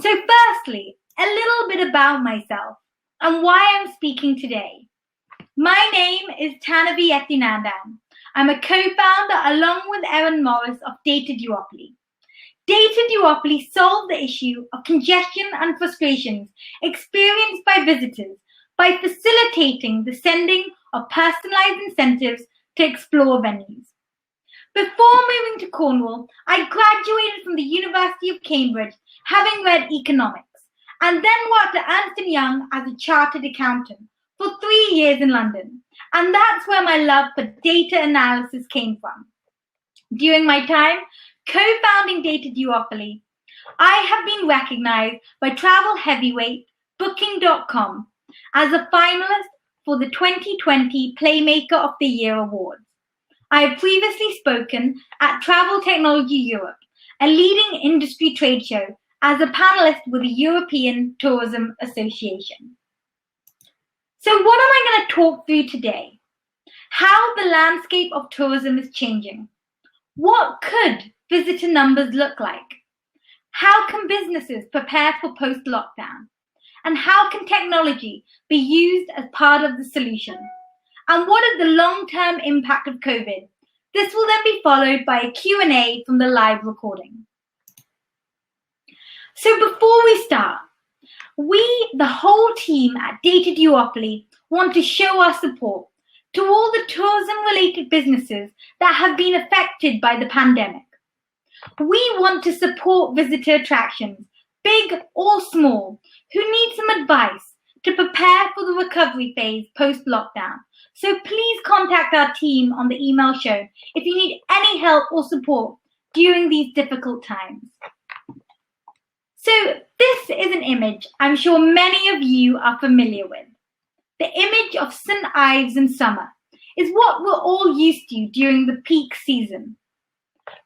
So firstly, a little bit about myself and why I'm speaking today. My name is Tanuvi Ethunandan. I'm a co-founder along with Erin Morris of Duopoly. Duopoly solved the issue of congestion and frustrations experienced by visitors by facilitating the sending of personalised incentives to explore venues. Before moving to Cornwall, I graduated from the University of Cambridge, having read economics, and then worked at Ernst & Young as a chartered accountant for 3 years in London. And that's where my love for data analysis came from. During my time co-founding Duopoly, I have been recognized by travel heavyweight Booking.com as a finalist for the 2020 Playmaker of the Year Awards. I have previously spoken at Travel Technology Europe, a leading industry trade show, as a panelist with the European Tourism Association. So what am I going to talk through today? How the landscape of tourism is changing. What could visitor numbers look like? How can businesses prepare for post-lockdown? And how can technology be used as part of the solution? And what is the long-term impact of COVID? This will then be followed by a Q&A from the live recording. So before we start, we, the whole team at Duopoly, want to show our support to all the tourism-related businesses that have been affected by the pandemic. We want to support visitor attractions, big or small, who need some advice to prepare for the recovery phase post-lockdown. So please contact our team on the email shown if you need any help or support during these difficult times. So this is an image I'm sure many of you are familiar with. The image of St. Ives in summer is what we're all used to during the peak season.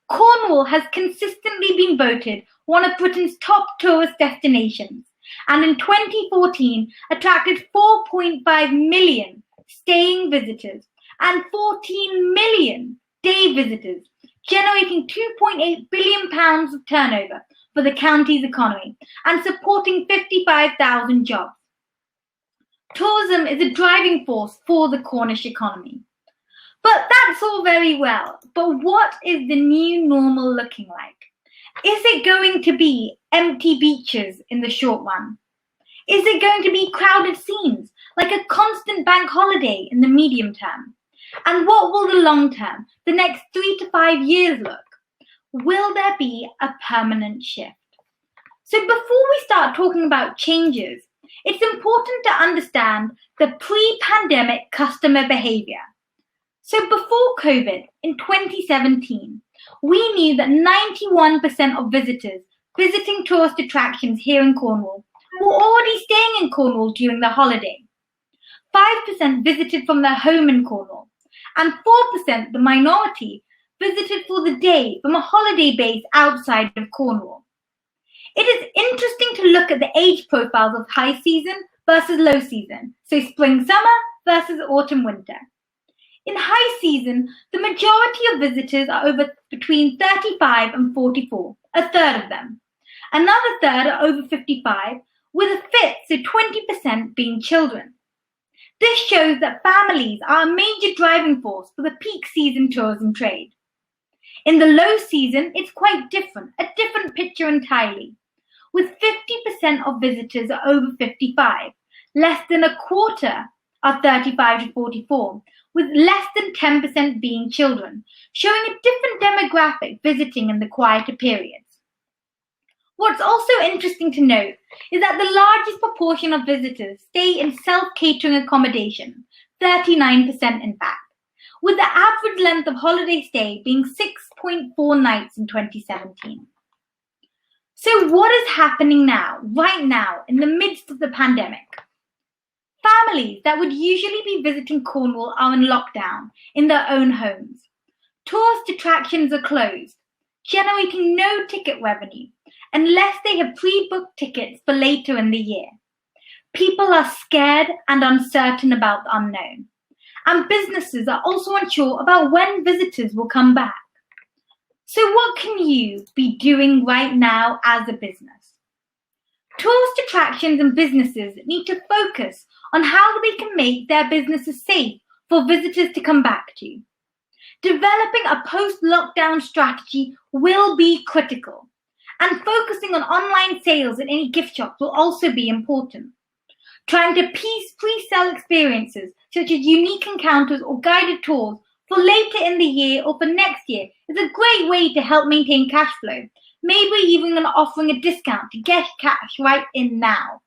Cornwall has consistently been voted one of Britain's top tourist destinations, and in 2014 attracted 4.5 million staying visitors and 14 million day visitors, generating £2.8 billion of turnover for the county's economy and supporting 55,000 jobs. Tourism is a driving force for the Cornish economy. But that's all very well. But what is the new normal looking like? Is it going to be empty beaches in the short run? Is it going to be crowded scenes, like a constant bank holiday in the medium term? And what will the long term, the next 3 to 5 years look? Will there be a permanent shift? So before we start talking about changes, it's important to understand the pre-pandemic customer behavior. So before COVID, in 2017, we knew that 91% of visitors visiting tourist attractions here in Cornwall were already staying in Cornwall during the holiday. 5% visited from their home in Cornwall, and 4%, the minority, visited for the day from a holiday base outside of Cornwall. It is interesting to look at the age profiles of high season versus low season, so spring-summer versus autumn-winter. In high season, the majority of visitors are over between 35 and 44, a third of them. Another third are over 55, with a fifth, so 20%, being children. This shows that families are a major driving force for the peak season tourism trade. In the low season, it's quite different, a different picture entirely, with 50% of visitors are over 55, less than a quarter are 35 to 44, with less than 10% being children, showing a different demographic visiting in the quieter periods. What's also interesting to note is that the largest proportion of visitors stay in self-catering accommodation, 39% in fact, with the average length of holiday stay being 6.4 nights in 2017. So what is happening now, right now, in the midst of the pandemic? Families that would usually be visiting Cornwall are in lockdown in their own homes. Tourist attractions are closed, generating no ticket revenue unless they have pre-booked tickets for later in the year. People are scared and uncertain about the unknown, and businesses are also unsure about when visitors will come back. So what can you be doing right now as a business? Tourist attractions and businesses need to focus on how they can make their businesses safe for visitors to come back to. Developing a post-lockdown strategy will be critical, and focusing on online sales in any gift shops will also be important. Trying to pre-sell experiences such as unique encounters or guided tours for later in the year or for next year is a great way to help maintain cash flow, maybe even offering a discount to get cash right in now.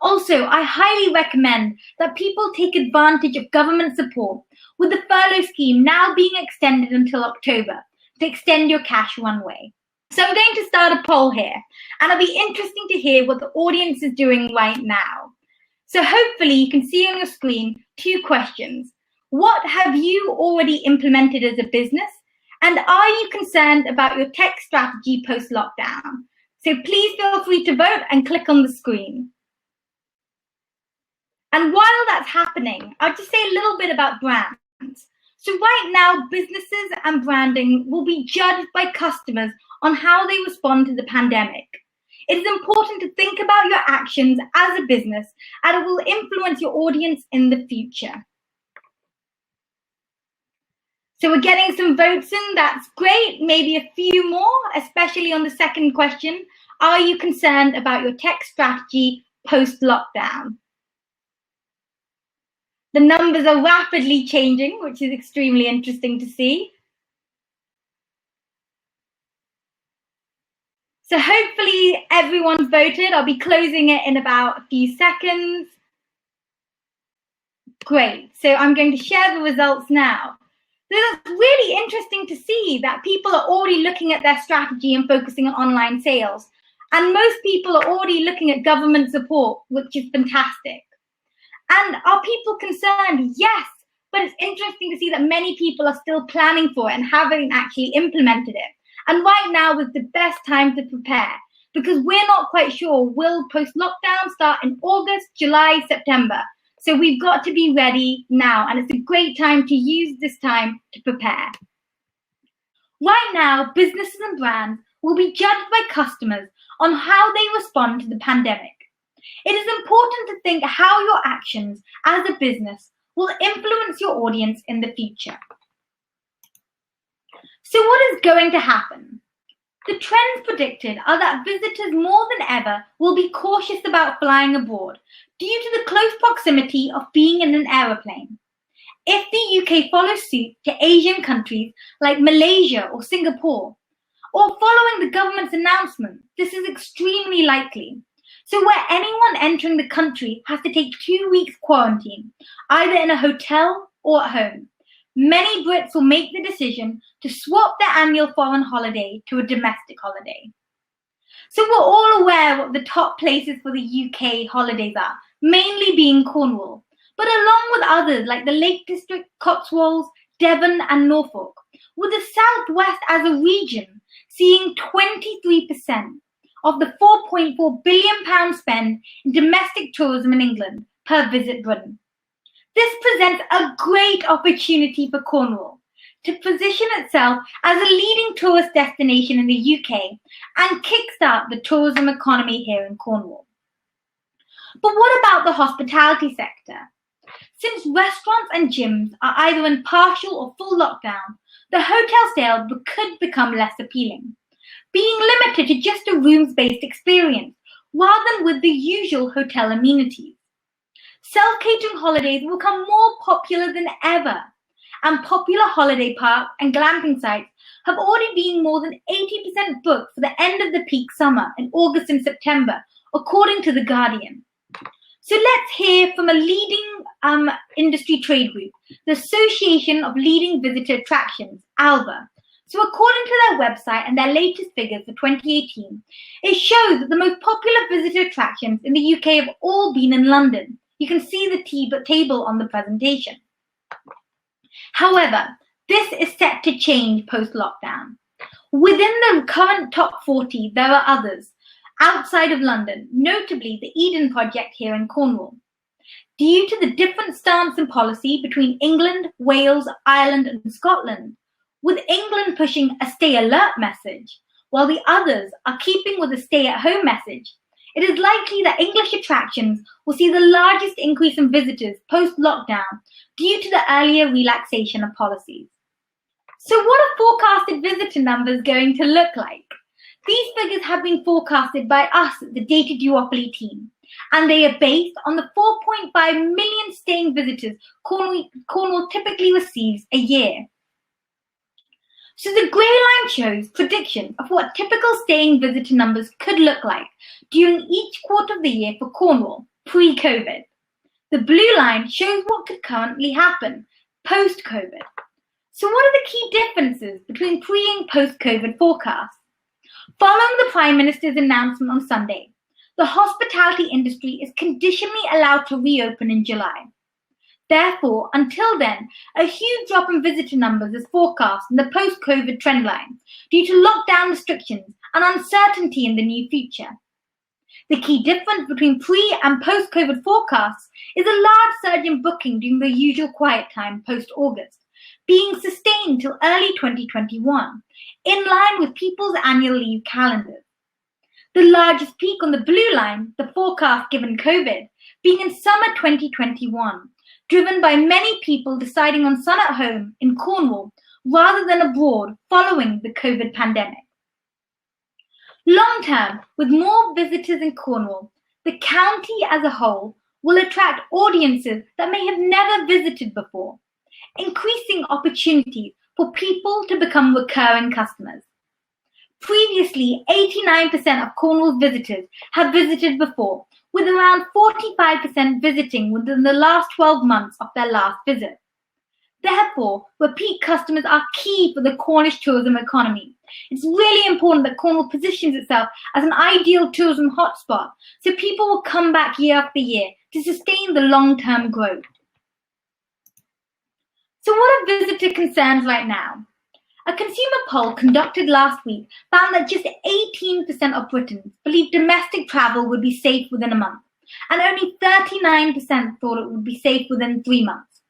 Also, I highly recommend that people take advantage of government support, with the furlough scheme now being extended until October to extend your cash runway. So I'm going to start a poll here, and it'll be interesting to hear what the audience is doing right now. So hopefully you can see on your screen 2 questions. What have you already implemented as a business? And are you concerned about your tech strategy post-lockdown? So please feel free to vote and click on the screen. And while that's happening, I'll just say a little bit about brands. So right now, businesses and branding will be judged by customers on how they respond to the pandemic. It is important to think about your actions as a business, and it will influence your audience in the future. So we're getting some votes in, that's great. Maybe a few more, especially on the second question. Are you concerned about your tech strategy post-lockdown? The numbers are rapidly changing, which is extremely interesting to see. So hopefully everyone's voted. I'll be closing it in about a few seconds. Great, so I'm going to share the results now. So that's really interesting to see that people are already looking at their strategy and focusing on online sales. And most people are already looking at government support, which is fantastic. And are people concerned? Yes, but it's interesting to see that many people are still planning for it and haven't actually implemented it. And right now is the best time to prepare, because we're not quite sure, will post-lockdown start in August, July, September? So we've got to be ready now, and it's a great time to use this time to prepare. Right now, businesses and brands will be judged by customers on how they respond to the pandemic. It is important to think how your actions as a business will influence your audience in the future. So what is going to happen? The trends predicted are that visitors more than ever will be cautious about flying abroad due to the close proximity of being in an aeroplane. If the UK follows suit to Asian countries like Malaysia or Singapore, or following the government's announcement, this is extremely likely. So where anyone entering the country has to take 2 weeks quarantine, either in a hotel or at home, many Brits will make the decision to swap their annual foreign holiday to a domestic holiday. So we're all aware what the top places for the UK holidays are, mainly being Cornwall, but along with others like the Lake District, Cotswolds, Devon and Norfolk, with the Southwest as a region seeing 23% of the £4.4 billion spend in domestic tourism in England per Visit Britain. This presents a great opportunity for Cornwall to position itself as a leading tourist destination in the UK and kickstart the tourism economy here in Cornwall. But what about the hospitality sector? Since restaurants and gyms are either in partial or full lockdown, the hotel sale could become less appealing, being limited to just a rooms-based experience rather than with the usual hotel amenities. Self-catering holidays will become more popular than ever, and popular holiday parks and glamping sites have already been more than 80% booked for the end of the peak summer in August and September, according to The Guardian. So let's hear from a leading industry trade group, the Association of Leading Visitor Attractions, ALVA. So according to their website and their latest figures for 2018, it shows that the most popular visitor attractions in the UK have all been in London. You can see the table on the presentation. However, this is set to change post-lockdown. Within the current top 40, there are others outside of London, notably the Eden Project here in Cornwall. Due to the different stance and policy between England, Wales, Ireland and Scotland, with England pushing a stay alert message, while the others are keeping with a stay at home message, it is likely that English attractions will see the largest increase in visitors post-lockdown due to the earlier relaxation of policies. So what are forecasted visitor numbers going to look like? These figures have been forecasted by us at the Data Duopoly team, and they are based on the 4.5 million staying visitors Cornwall typically receives a year. So the grey line shows predictions of what typical staying visitor numbers could look like during each quarter of the year for Cornwall, pre-COVID. The blue line shows what could currently happen, post-COVID. So what are the key differences between pre- and post-COVID forecasts? Following the Prime Minister's announcement on Sunday, the hospitality industry is conditionally allowed to reopen in July. Therefore, until then, a huge drop in visitor numbers is forecast in the post-COVID trend line due to lockdown restrictions and uncertainty in the near future. The key difference between pre- and post-COVID forecasts is a large surge in booking during the usual quiet time post-August, being sustained till early 2021, in line with people's annual leave calendars. The largest peak on the blue line, the forecast given COVID, being in summer 2021, driven by many people deciding on sun at home in Cornwall rather than abroad following the COVID pandemic. Long term, with more visitors in Cornwall, the county as a whole will attract audiences that may have never visited before, increasing opportunities for people to become recurring customers. Previously, 89% of Cornwall's visitors have visited before, with around 45% visiting within the last 12 months of their last visit. Therefore, repeat customers are key for the Cornish tourism economy. It's really important that Cornwall positions itself as an ideal tourism hotspot so people will come back year after year to sustain the long-term growth. So what are visitor concerns right now? A consumer poll conducted last week found that just 18% of Britons believed domestic travel would be safe within a month, and only 39% thought it would be safe within 3 months.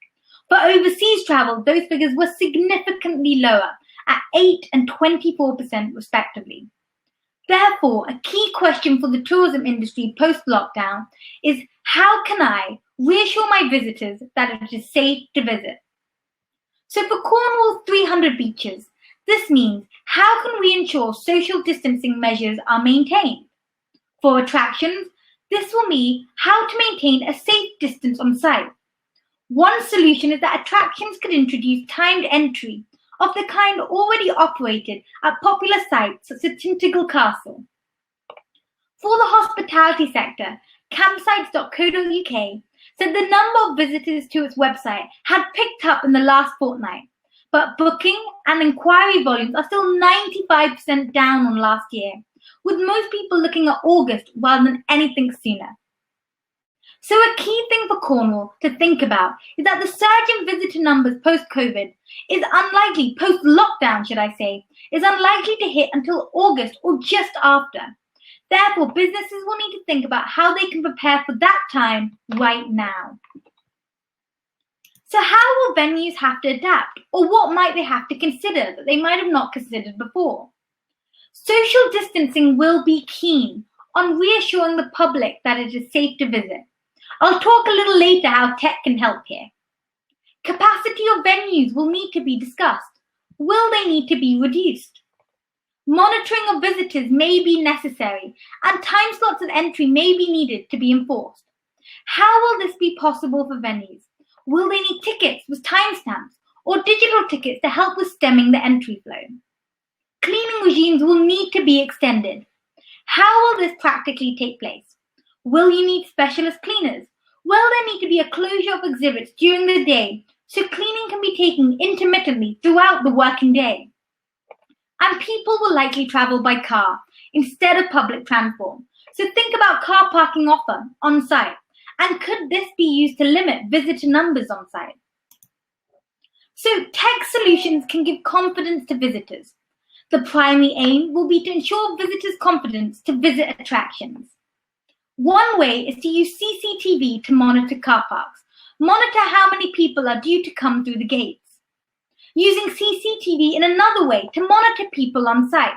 For overseas travel, those figures were significantly lower, at 8% and 24% respectively. Therefore, a key question for the tourism industry post-lockdown is, how can I reassure my visitors that it is safe to visit? So for Cornwall's 300 beaches, this means, how can we ensure social distancing measures are maintained? For attractions, this will mean how to maintain a safe distance on site. One solution is that attractions could introduce timed entry of the kind already operated at popular sites such as Tintagel Castle. For the hospitality sector, campsites.co.uk said the number of visitors to its website had picked up in the last fortnight, but booking and inquiry volumes are still 95% down on last year, with most people looking at August rather than anything sooner. So a key thing for Cornwall to think about is that the surge in visitor numbers post-COVID is unlikely, post-lockdown should I say, is unlikely to hit until August or just after. Therefore, businesses will need to think about how they can prepare for that time right now. So how will venues have to adapt, or what might they have to consider that they might have not considered before? Social distancing will be keen on reassuring the public that it is safe to visit. I'll talk a little later how tech can help here. Capacity of venues will need to be discussed. Will they need to be reduced? Monitoring of visitors may be necessary, and time slots of entry may be needed to be enforced. How will this be possible for venues? Will they need tickets with timestamps or digital tickets to help with stemming the entry flow? Cleaning regimes will need to be extended. How will this practically take place? Will you need specialist cleaners? Will there need to be a closure of exhibits during the day so cleaning can be taken intermittently throughout the working day? And people will likely travel by car instead of public transport. So think about car parking offer on site. And could this be used to limit visitor numbers on site? So tech solutions can give confidence to visitors. The primary aim will be to ensure visitors' confidence to visit attractions. One way is to use CCTV to monitor car parks, monitor how many people are due to come through the gates. Using CCTV in another way to monitor people on site.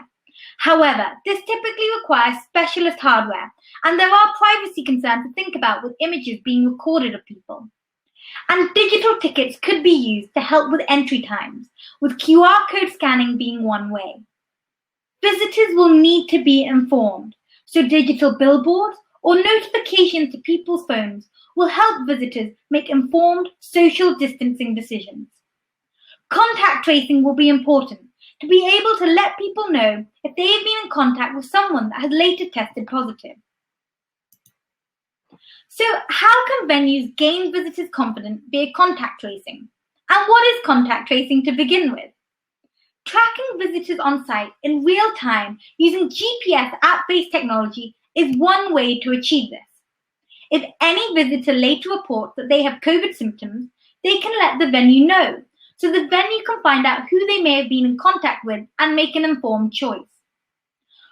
However, this typically requires specialist hardware, and there are privacy concerns to think about with images being recorded of people. And digital tickets could be used to help with entry times, with QR code scanning being one way. Visitors will need to be informed, so digital billboards or notifications to people's phones will help visitors make informed social distancing decisions. Contact tracing will be important to be able to let people know if they have been in contact with someone that has later tested positive. So how can venues gain visitors' confidence via contact tracing? And what is contact tracing to begin with? Tracking visitors on site in real time using GPS app-based technology is one way to achieve this. If any visitor later reports that they have COVID symptoms, they can let the venue know, so the venue can find out who they may have been in contact with and make an informed choice.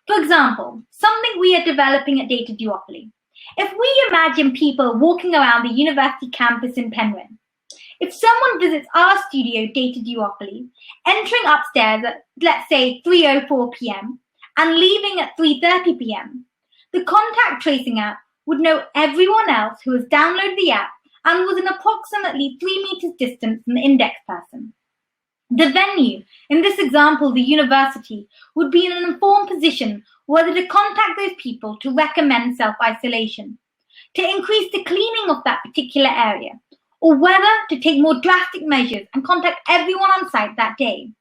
For example, something we are developing at Data Duopoly. If we imagine people walking around the university campus in Penryn, if someone visits our studio, Data Duopoly, entering upstairs at, let's say, 3:04 p.m. and leaving at 3:30 p.m., the contact tracing app would know everyone else who has downloaded the app and was in approximately 3 meters distance from the index person. The venue, in this example the university, would be in an informed position whether to contact those people to recommend self-isolation, to increase the cleaning of that particular area, or whether to take more drastic measures and contact everyone on site that day.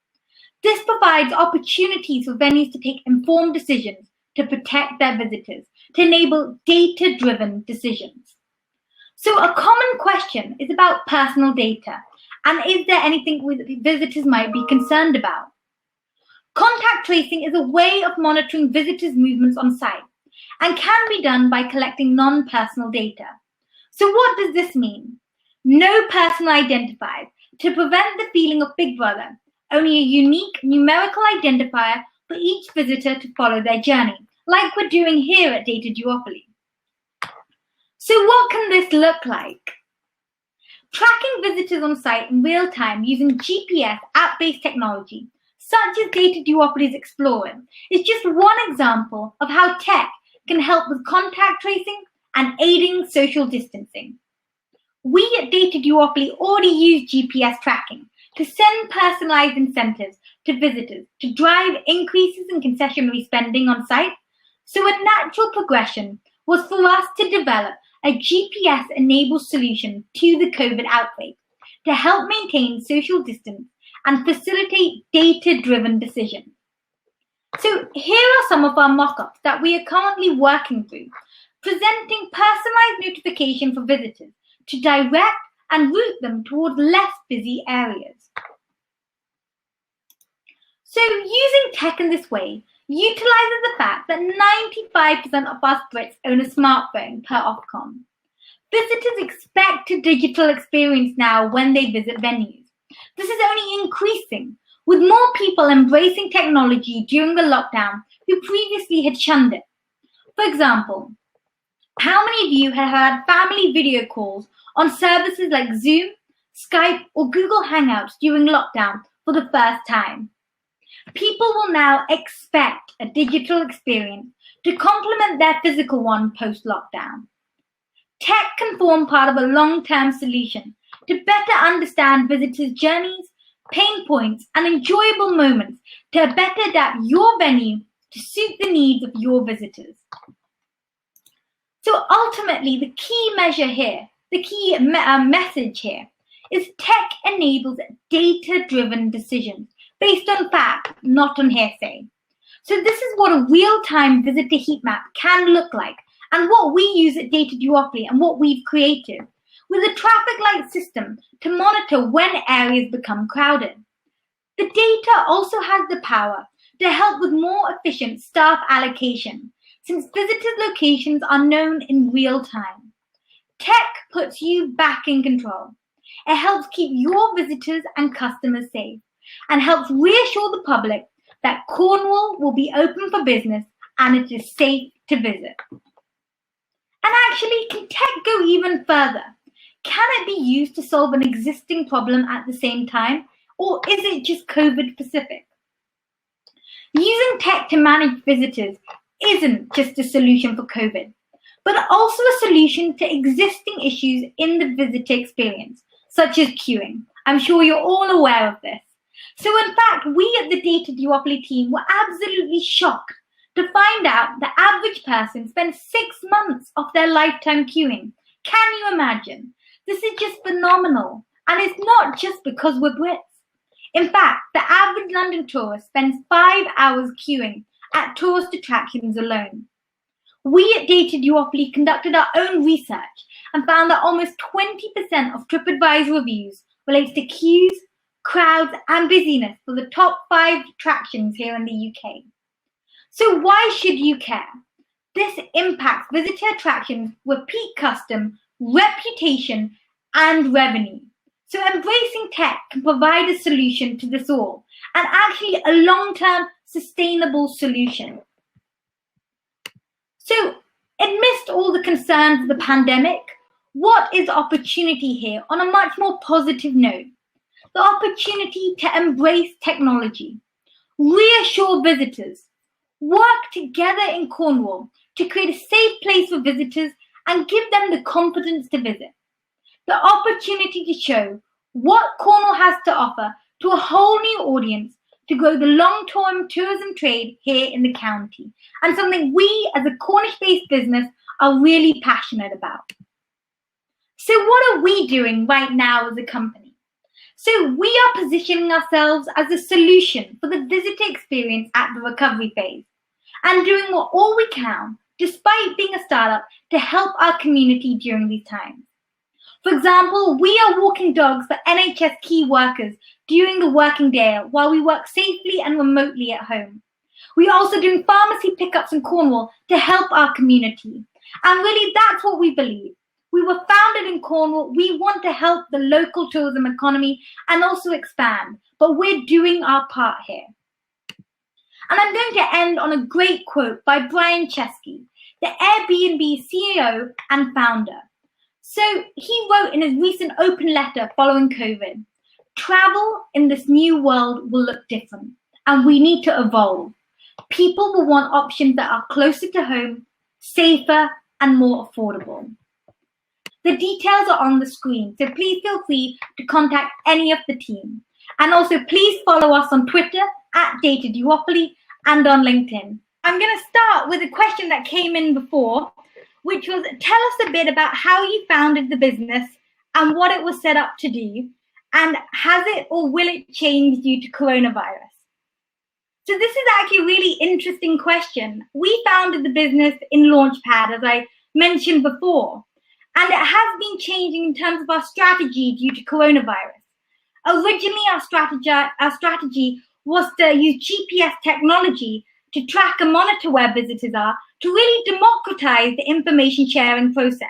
This provides opportunities for venues to take informed decisions to protect their visitors, to enable data-driven decisions. So a common question is about personal data, and is there anything visitors might be concerned about? Contact tracing is a way of monitoring visitors' movements on site and can be done by collecting non-personal data. So what does this mean? No personal identifiers to prevent the feeling of Big Brother, only a unique numerical identifier for each visitor to follow their journey, like we're doing here at Data Duopoly. So what can this look like? Tracking visitors on site in real time using GPS app-based technology, such as Data Duopoly's Explorer, is just one example of how tech can help with contact tracing and aiding social distancing. We at Data Duopoly already use GPS tracking to send personalised incentives to visitors to drive increases in concessionary spending on site, so a natural progression was for us to develop a GPS-enabled solution to the COVID outbreak to help maintain social distance and facilitate data-driven decisions. So here are some of our mock-ups that we are currently working through, presenting personalised notification for visitors to direct and route them towards less busy areas. So using tech in this way utilizes the fact that 95% of us Brits own a smartphone per Ofcom. Visitors expect a digital experience now when they visit venues. This is only increasing, with more people embracing technology during the lockdown who previously had shunned it. For example, how many of you have had family video calls on services like Zoom, Skype, or Google Hangouts during lockdown for the first time? People will now expect a digital experience to complement their physical one post-lockdown. Tech can form part of a long-term solution to better understand visitors' journeys, pain points, and enjoyable moments to better adapt your venue to suit the needs of your visitors. So ultimately, the key measure here, the key message here, is tech enables data-driven decisions based on fact, not on hearsay. So this is what a real-time visitor heat map can look like, and what we use at Data Duopoly and what we've created, with a traffic light system to monitor when areas become crowded. The data also has the power to help with more efficient staff allocation, since visitors' locations are known in real time. Tech puts you back in control. It helps keep your visitors and customers safe, and helps reassure the public that Cornwall will be open for business and it is safe to visit. And actually, can tech go even further? Can it be used to solve an existing problem at the same time, or is it just COVID specific? Using tech to manage visitors isn't just a solution for COVID, but also a solution to existing issues in the visitor experience, such as queuing. I'm sure you're all aware of this. So in fact, we at the Data Duopoly team were absolutely shocked to find out the average person spends 6 months of their lifetime queuing. Can you imagine? This is just phenomenal. And it's not just because we're Brits. In fact, the average London tourist spends 5 hours queuing at tourist attractions alone. We at Data Duopoly conducted our own research and found that almost 20% of TripAdvisor reviews relates to queues, crowds, and busyness for the top 5 attractions here in the UK. So why should you care? This impacts visitor attractions, repeat custom, reputation, and revenue. So embracing tech can provide a solution to this all, and actually a long-term sustainable solution. So amidst all the concerns of the pandemic, what is the opportunity here on a much more positive note? The opportunity to embrace technology, reassure visitors, work together in Cornwall to create a safe place for visitors and give them the confidence to visit. The opportunity to show what Cornwall has to offer to a whole new audience to grow the long-term tourism trade here in the county, and something we as a Cornish-based business are really passionate about. So what are we doing right now as a company? So we are positioning ourselves as a solution for the visitor experience at the recovery phase, and doing all we can, despite being a startup, to help our community during these times. For example, we are walking dogs for NHS key workers during the working day while we work safely and remotely at home. We are also doing pharmacy pickups in Cornwall to help our community. And really, that's what we believe. We were founded in Cornwall. We want to help the local tourism economy and also expand, but we're doing our part here. And I'm going to end on a great quote by Brian Chesky, the Airbnb CEO and founder. So he wrote in his recent open letter following COVID, travel in this new world will look different, and we need to evolve. People will want options that are closer to home, safer, and more affordable. The details are on the screen, so please feel free to contact any of the team. And also please follow us on Twitter at Data Duopoly and on LinkedIn. I'm going to start with a question that came in before, which was, tell us a bit about how you founded the business and what it was set up to do, and has it or will it change due to coronavirus? So this is actually a really interesting question. We founded the business in Launchpad, as I mentioned before, and it has been changing in terms of our strategy due to coronavirus. Originally, our strategy was to use GPS technology to track and monitor where visitors are, to really democratize the information sharing process,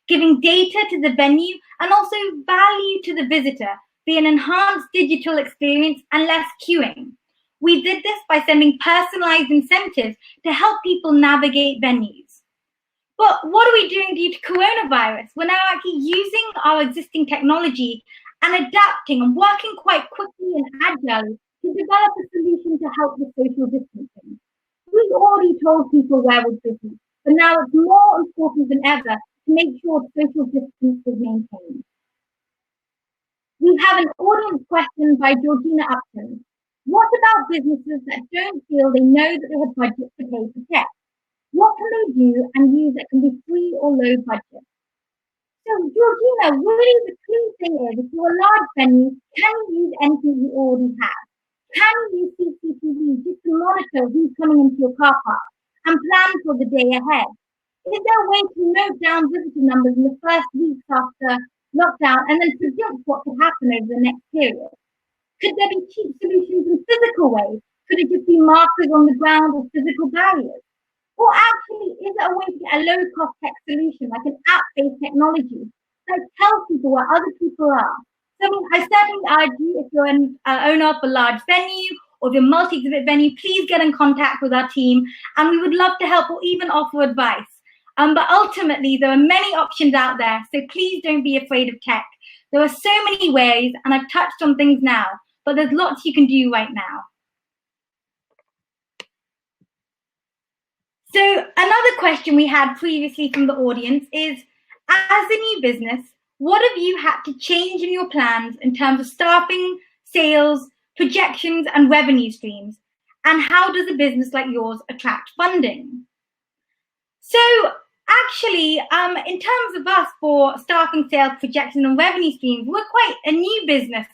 giving data to the venue and also value to the visitor via an enhanced digital experience and less queuing. We did this by sending personalised incentives to help people navigate venues. But what are we doing due to coronavirus? We're now actually using our existing technology and adapting and working quite quickly and agilely to develop a solution to help with social distancing. We've already told people where we're busy, but now it's more important than ever to make sure social distance is maintained. We have an audience question by Georgina Upton. What about businesses that don't feel they know that they have budget to pay for tech? What can they do and use that can be free or low budget? So Georgina, really the key thing is, if you're a large venue, can you use anything you already have? Can you use CCTV just to monitor who's coming into your car park and plan for the day ahead? Is there a way to note down visitor numbers in the first weeks after lockdown and then predict what could happen over the next period? Could there be cheap solutions in physical ways? Could it just be markers on the ground or physical barriers? Or actually, is there a way to get a low-cost tech solution, like an app-based technology, that tells people where other people are? So I certainly urge you, if you're an owner of a large venue or if you're a multi-exhibit venue, please get in contact with our team, and we would love to help or even offer advice. But ultimately, there are many options out there, so please don't be afraid of tech. There are so many ways, and I've touched on things now, but there's lots you can do right now. So another question we had previously from the audience is, as a new business, what have you had to change in your plans in terms of staffing, sales, projections, and revenue streams? And how does a business like yours attract funding? So actually, in terms of us for staffing, sales, projection, and revenue streams, we're quite a new business,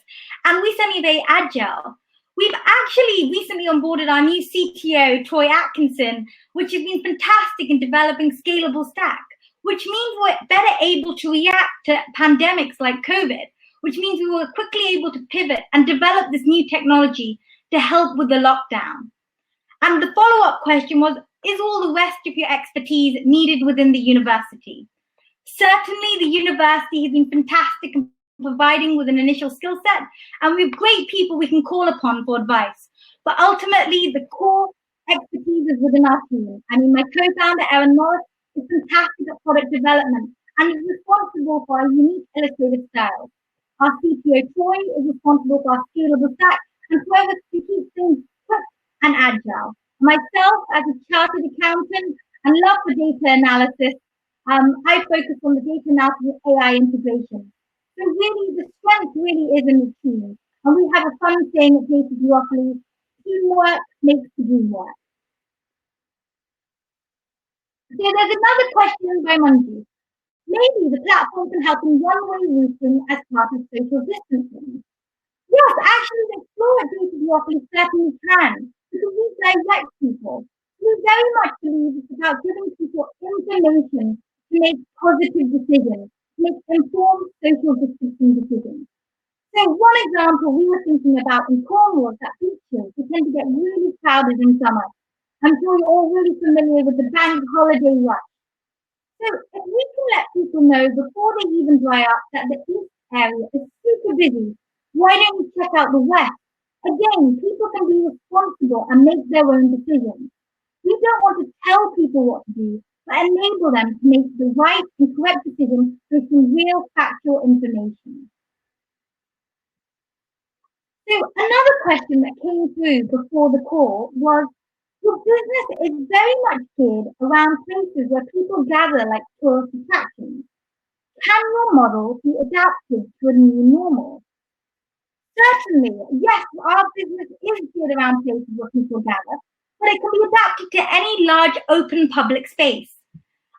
and we're certainly very agile. We've actually recently onboarded our new CTO, Troy Atkinson, which has been fantastic in developing scalable stack, which means we're better able to react to pandemics like COVID, which means we were quickly able to pivot and develop this new technology to help with the lockdown. And the follow-up question was, is all the rest of your expertise needed within the university? Certainly, the university has been fantastic in providing with an initial skill set, and we have great people we can call upon for advice. But ultimately, the core expertise is within our team. I mean, my co-founder, Erin Morris, is fantastic at product development and is responsible for our unique illustrative style. Our CTO, Troy, is responsible for our scalable stack and whoever to keep things quick and agile. Myself, as a chartered accountant and love for data analysis, I focus on the data analysis and AI integration. So really, the strength really is in the team. And we have a fun saying at Data Duopoly, teamwork makes the dream work. So there's another question by Manju. Maybe the platform can help in one-way routing as part of social distancing. Yes, actually, the Explore at Data Duopoly certainly can, because we direct people. We very much believe it's about giving people information to make positive decisions, to make informed social distancing decisions. So one example we were thinking about in Cornwall is that beaches, they tend to get really crowded in summer. I'm sure you're all really familiar with the bank holiday rush. So if we can let people know before they even dry up that the east area is super busy, why don't we check out the west? Again, people can be responsible and make their own decisions. We don't want to tell people what to do, but enable them to make the right and correct decision with some real factual information. So another question that came through before the call was, your business is very much geared around places where people gather like tourist attractions. Can your model be adapted to a new normal? Certainly, yes, our business is geared around places where people gather, but it can be adapted to any large open public space.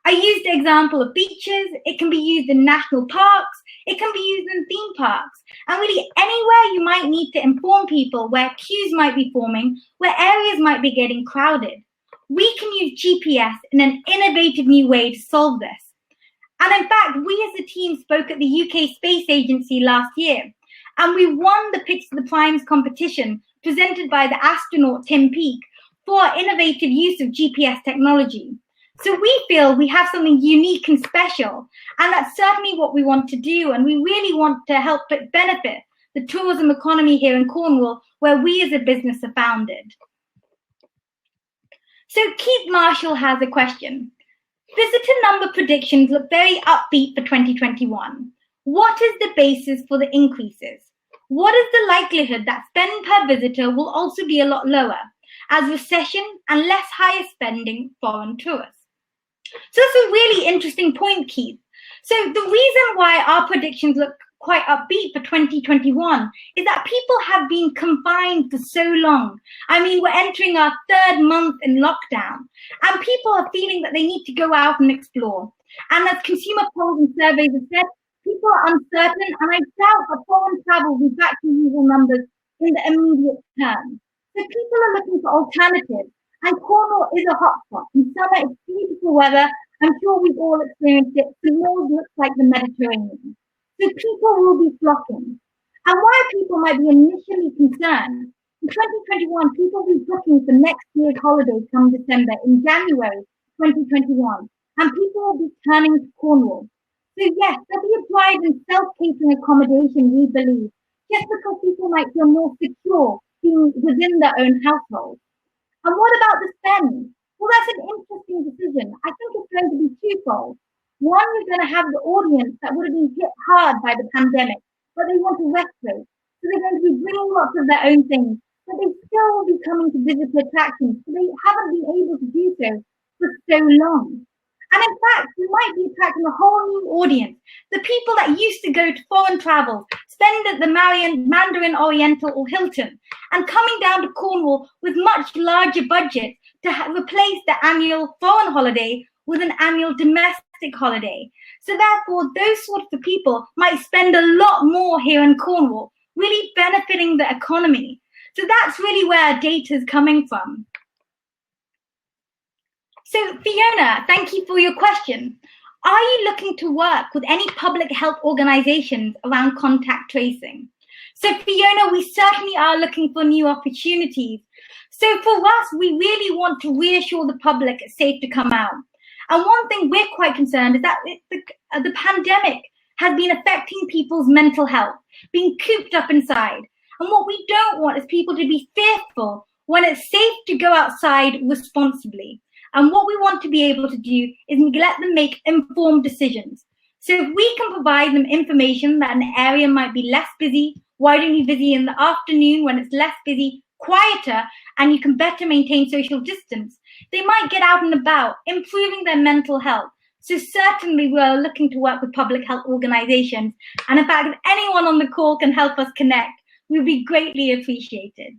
I used the example of beaches, it can be used in national parks, it can be used in theme parks, and really anywhere you might need to inform people where queues might be forming, where areas might be getting crowded. We can use GPS in an innovative new way to solve this. And in fact, we as a team spoke at the UK Space Agency last year, and we won the Pitch to the Primes competition presented by the astronaut Tim Peake for our innovative use of GPS technology. So we feel we have something unique and special, and that's certainly what we want to do, and we really want to help it benefit the tourism economy here in Cornwall, where we as a business are founded. So Keith Marshall has a question. Visitor number predictions look very upbeat for 2021. What is the basis for the increases? What is the likelihood that spend per visitor will also be a lot lower, as recession and less higher spending foreign tourists? So that's a really interesting point, Keith. So the reason why our predictions look quite upbeat for 2021 is that people have been confined for so long. I mean, we're entering our third month in lockdown, and people are feeling that they need to go out and explore. And as consumer polls and surveys have said, people are uncertain, and I doubt that foreign travel will be back to usual numbers in the immediate term. So people are looking for alternatives. And Cornwall is a hotspot. In summer, it's beautiful weather. I'm sure we've all experienced it. The north looks like the Mediterranean. So people will be flocking. And while people might be initially concerned, in 2021, people will be booking for next year's holidays come December, in January 2021. And people will be turning to Cornwall. So yes, there'll be a drive in self-catering accommodation, we believe, just because people might feel more secure being within their own household. And what about the spend? Well, that's an interesting decision. I think it's going to be twofold. One, you're going to have the audience that would have been hit hard by the pandemic, but they want to respite. So they're going to be bringing lots of their own things, but they still will be coming to visit the attractions. So they haven't been able to do so for so long. And in fact, we might be attracting a whole new audience. The people that used to go to foreign travel, spend at the Mandarin Oriental or Hilton, and coming down to Cornwall with much larger budgets to replace the annual foreign holiday with an annual domestic holiday. So therefore, those sorts of people might spend a lot more here in Cornwall, really benefiting the economy. So that's really where data is coming from. So Fiona, thank you for your question. Are you looking to work with any public health organizations around contact tracing? So Fiona, we certainly are looking for new opportunities. So for us, we really want to reassure the public it's safe to come out. And one thing we're quite concerned is that the pandemic has been affecting people's mental health, being cooped up inside. And what we don't want is people to be fearful when it's safe to go outside responsibly. And what we want to be able to do is let them make informed decisions. So if we can provide them information that an area might be less busy, why don't you busy in the afternoon when it's less busy, quieter, and you can better maintain social distance, they might get out and about, improving their mental health. So certainly we are looking to work with public health organizations. And in fact, if anyone on the call can help us connect, we'll be greatly appreciated.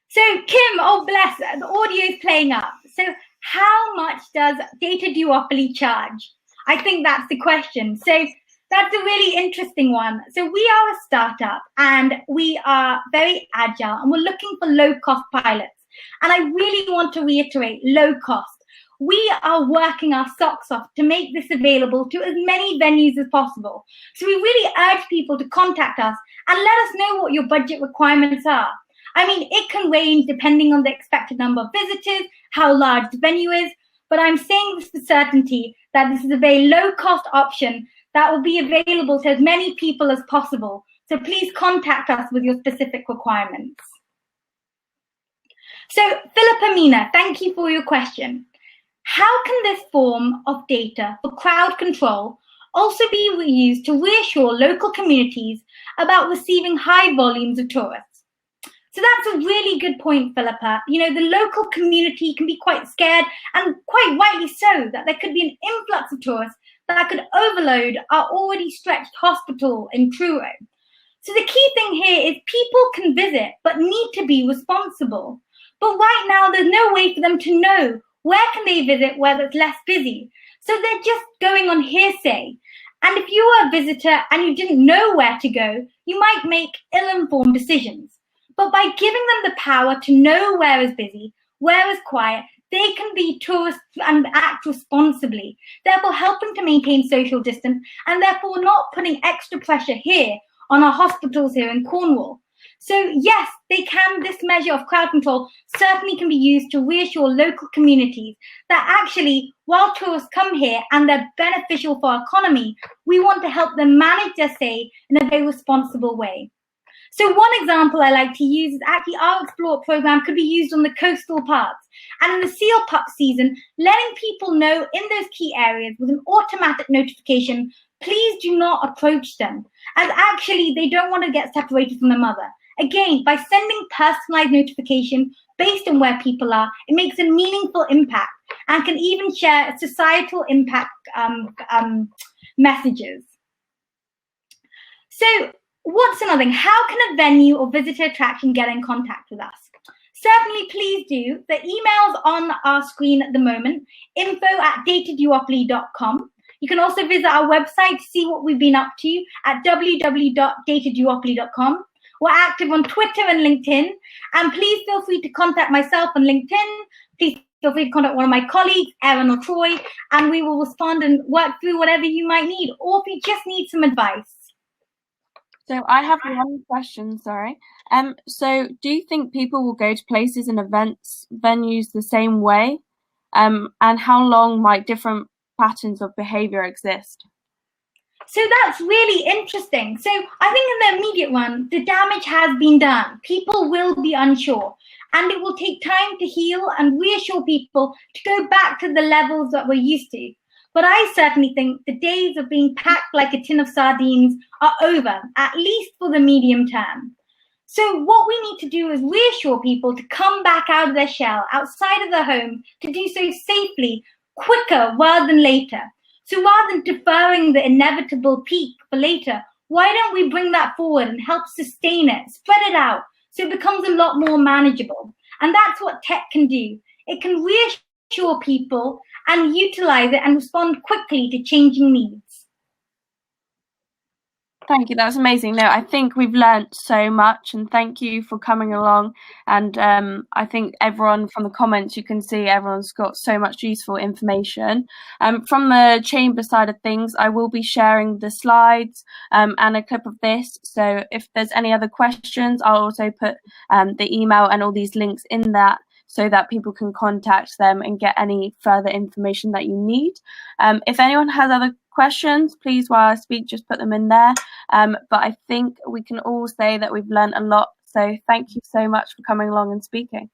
So Kim, oh bless, the audio is playing up. So how much does Data Duopoly charge? I think that's the question. So that's a really interesting one. So we are a startup and we are very agile and we're looking for low-cost pilots. And I really want to reiterate low cost. We are working our socks off to make this available to as many venues as possible. So we really urge people to contact us and let us know what your budget requirements are. I mean, it can range depending on the expected number of visitors, how large the venue is, but I'm saying this for certainty that this is a very low-cost option that will be available to as many people as possible. So please contact us with your specific requirements. So Philippa Mina, thank you for your question. How can this form of data for crowd control also be used to reassure local communities about receiving high volumes of tourists? So that's a really good point, Philippa. You know, the local community can be quite scared, and quite rightly so, that there could be an influx of tourists that could overload our already stretched hospital in Truro. So the key thing here is people can visit, but need to be responsible. But right now, there's no way for them to know where can they visit where it's less busy. So they're just going on hearsay. And if you were a visitor and you didn't know where to go, you might make ill-informed decisions. But by giving them the power to know where is busy, where is quiet, they can be tourists and act responsibly, therefore helping to maintain social distance and therefore not putting extra pressure here on our hospitals here in Cornwall. So yes, they can, this measure of crowd control certainly can be used to reassure local communities that actually, while tourists come here and they're beneficial for our economy, we want to help them manage their stay in a very responsible way. So one example I like to use is actually our Explore program could be used on the coastal parts. And in the seal pup season, letting people know in those key areas with an automatic notification, please do not approach them, as actually they don't want to get separated from their mother. Again, by sending personalised notification based on where people are, it makes a meaningful impact and can even share societal impact messages. So what's another thing? How can a venue or visitor attraction get in contact with us? Certainly, please do. The email's on our screen at the moment, info@dataduopoly.com. You can also visit our website to see what we've been up to at www.dataduopoly.com. We're active on Twitter and LinkedIn. And please feel free to contact myself on LinkedIn. Please feel free to contact one of my colleagues, Erin or Troy, and we will respond and work through whatever you might need, or if you just need some advice. So I have one question, sorry. So do you think people will go to places and events, venues the same way? And how long might different patterns of behaviour exist? So that's really interesting. So I think in the immediate run, the damage has been done. People will be unsure, and it will take time to heal and reassure people to go back to the levels that we're used to. But I certainly think the days of being packed like a tin of sardines are over, at least for the medium term. So what we need to do is reassure people to come back out of their shell, outside of their home, to do so safely, quicker rather than later. So rather than deferring the inevitable peak for later, why don't we bring that forward and help sustain it, spread it out, so it becomes a lot more manageable? And that's what tech can do. It can reassure people and utilize it and respond quickly to changing needs. Thank you. That's amazing. No, I think we've learnt so much, and thank you for coming along. And I think everyone from the comments, you can see everyone's got so much useful information. From the chamber side of things, I will be sharing the slides and a clip of this. So if there's any other questions, I'll also put the email and all these links in that, so that people can contact them and get any further information that you need. If anyone has other questions, please, while I speak, just put them in there. But I think we can all say that we've learned a lot. So thank you so much for coming along and speaking.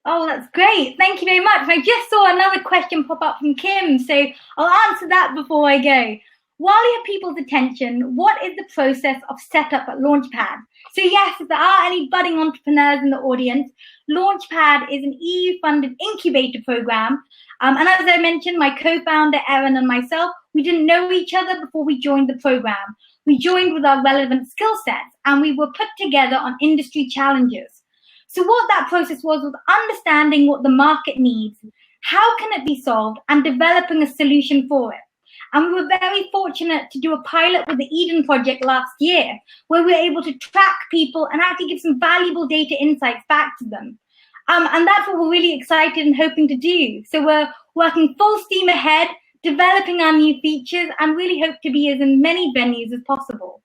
Oh, that's great. Thank you very much. I just saw another question pop up from Kim, so I'll answer that before I go. While you have people's attention, what is the process of setup at Launchpad? So yes, if there are any budding entrepreneurs in the audience, Launchpad is an EU-funded incubator program. And as I mentioned, my co-founder, Erin, and myself, we didn't know each other before we joined the program. We joined with our relevant skill sets, and we were put together on industry challenges. So what that process was understanding what the market needs, how can it be solved, and developing a solution for it. And we were very fortunate to do a pilot with the Eden Project last year, where we were able to track people and actually give some valuable data insights back to them. And that's what we're really excited and hoping to do. So we're working full steam ahead, developing our new features, and really hope to be as in many venues as possible.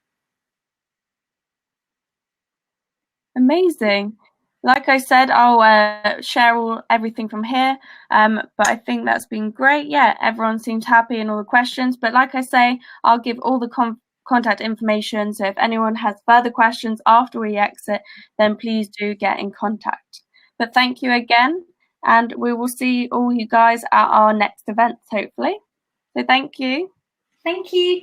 Amazing. Like I said, I'll share everything from here, but I think that's been great. Yeah, everyone seems happy in all the questions, but like I say, I'll give all the contact information, so if anyone has further questions after we exit, then please do get in contact. But thank you again, and we will see all you guys at our next events, hopefully. So thank you. Thank you.